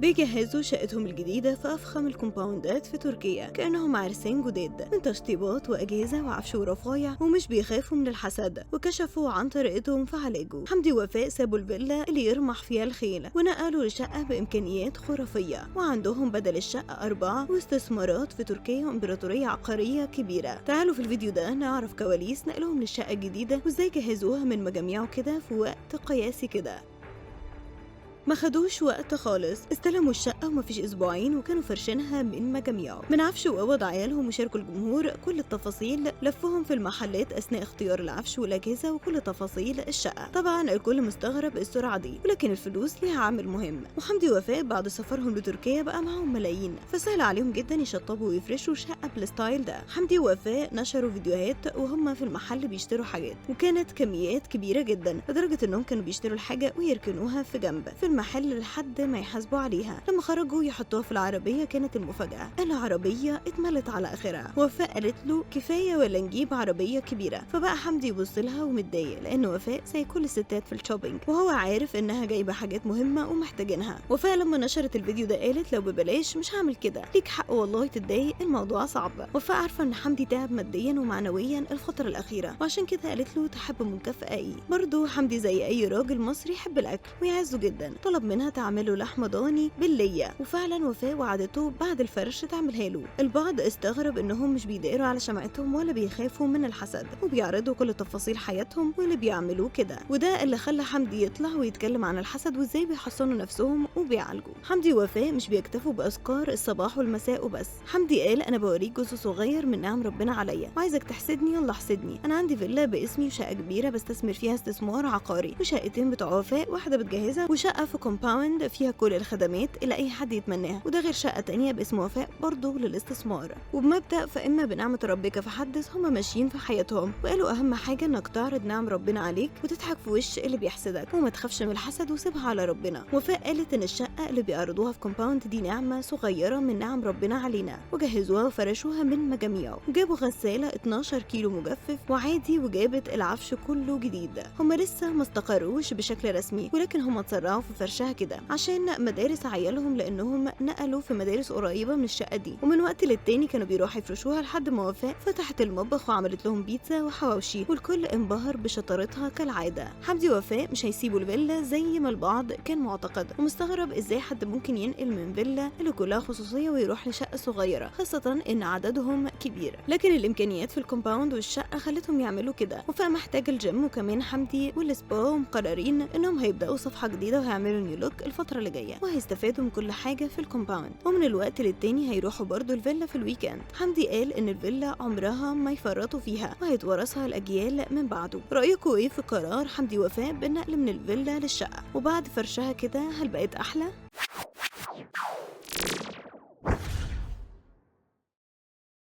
بيجهزوا شقتهم الجديدة في أفخم الكومباوندات في تركيا كأنهم عرسان جداد، من تشطيبات وأجهزة وعفش ورفايع، ومش بيخافوا من الحسد، وكشفوا عن طريقتهم في علاجه. حمدي ووفاء سابوا الفيلا اللي يرمح فيها الخيل ونقلوا لشقة بإمكانيات خرافية، وعندهم بدل الشقة 4 واستثمارات في تركيا وإمبراطورية عقارية كبيرة. تعالوا في الفيديو ده نعرف كواليس نقلهم للشقة الجديدة وإزاي جهزوها من مجاميعه كده في وقت قياسي كده. ما خدوش وقت خالص، استلموا الشقة ومفيش أسبوعين وكانوا فرشينها من مجاميعه، من عفش وأوض عيالهم، وشاركوا الجمهور كل التفاصيل، لفهم في المحلات أثناء اختيار العفش والأجهزة وكل تفاصيل الشقة. طبعا الكل مستغرب السرعة دي، ولكن الفلوس ليها عامل مهم، وحمدي ووفاء بعد سفرهم لتركيا بقى معاهم ملايين، فسهل عليهم جدا يشطبوا ويفرشوا شقة بالستايل ده. حمدي ووفاء نشروا فيديوهات وهم في المحل بيشتروا حاجات، وكانت كميات كبيرة جدا لدرجة انهم كانوا بيشتروا الحاجة ويركنوها في جنب في المحل لحد ما يحاسبوا عليها. لما خرجوا يحطوها في العربية كانت المفاجأة، العربية اتملت على آخرها. وفاء قالت له كفاية ولا نجيب عربية كبيرة، فبقى حمدي يبص لها ومتضايق لأن وفاء زي كل الستات في الشوبينج، وهو عارف إنها جايبة حاجات مهمة ومحتاجينها. وفاء لما نشرت الفيديو ده قالت لو ببلاش مش هعمل كده، ليك حق والله تتضايق، الموضوع صعب. وفاء عارفة إن حمدي تعب ماديا ومعنويا الفترة الأخيرة، وعشان كده قالت له تحب مكافأة إيه. برضه حمدي زي أي راجل مصري يحب الأكل ويعزه جدا، طلب منها تعمله لحمة ضاني باللية، وفعلا وفاء وعدته بعد الفرش تعملها له. البعض استغرب انهم مش بيداروا على شمعتهم ولا بيخافوا من الحسد، وبيعرضوا كل تفاصيل حياتهم واللي بيعملوه كده، وده اللي خلى حمدي يطلع ويتكلم عن الحسد وازاي بيحصنوا نفسهم وبيعالجوا. حمدي ووفاء مش بيكتفوا باذكار الصباح والمساء وبس، حمدي قال انا بوريك جزء صغير من نعم ربنا عليا، وعايزك تحسدني يلا احسدني. انا عندي فيلا باسمي وشقة كبيرة بستثمر فيها استثمار عقاري، وشقتين بتوع وفاء، واحدة بتجهزها، وشقة في كومباوند فيها كل الخدمات اللي اي حد يتمناها، وده غير شقة تانية باسم وفاء برضه للاستثمار. وبمبدأ فإما بنعمة ربك فحدث، هما ماشيين في حياتهم وقالوا اهم حاجة انك تعرض نعم ربنا عليك وتضحك في وش اللي بيحسدك، وما تخافش من الحسد وسيبها على ربنا. وفاء قالت ان الشقة اللي بيعرضوها في كومباوند دي نعمة صغيرة من نعم ربنا علينا، وجهزوها وفرشوها من مجاميعه، وجابوا غسالة 12 كيلو مجفف وعادي، وجابت العفش كله جديد. هما لسه ما استقروش بشكل رسمي، ولكن هما اتسرعوا في فرشها كده عشان مدارس عيالهم، لانهم نقلوا في مدارس قريبه من الشقه دي، ومن وقت للتاني كانوا بيروحوا يفرشوها لحد ما وفاء فتحت المطبخ وعملت لهم بيتزا وحواوشي، والكل انبهر بشطارتها كالعاده. حمدي ووفاء مش هيسيبوا الفيلا زي ما البعض كان معتقد، ومستغرب ازاي حد ممكن ينقل من فيلا اللي كلها خصوصيه ويروح لشقه صغيره، خاصه ان عددهم كبير، لكن الامكانيات في الكومباوند والشقه خلتهم يعملوا كده. وفاء محتاجه الجيم، وكمان حمدي والسبا، ومقررين انهم هيبداوا صفحه جديده وهيعملوا نيو لوك الفتره اللي جايه، وهيستفادوا من كل حاجه في الكومباوند، ومن الوقت للتاني هيروحوا برضو الفيلا في الويكند. حمدي قال ان الفيلا عمرها ما يفرطوا فيها وهيتورثها الاجيال من بعده. رايكم ايه في قرار حمدي ووفاء بالنقل من الفيلا للشقه؟ وبعد فرشها كده هل بقت احلى؟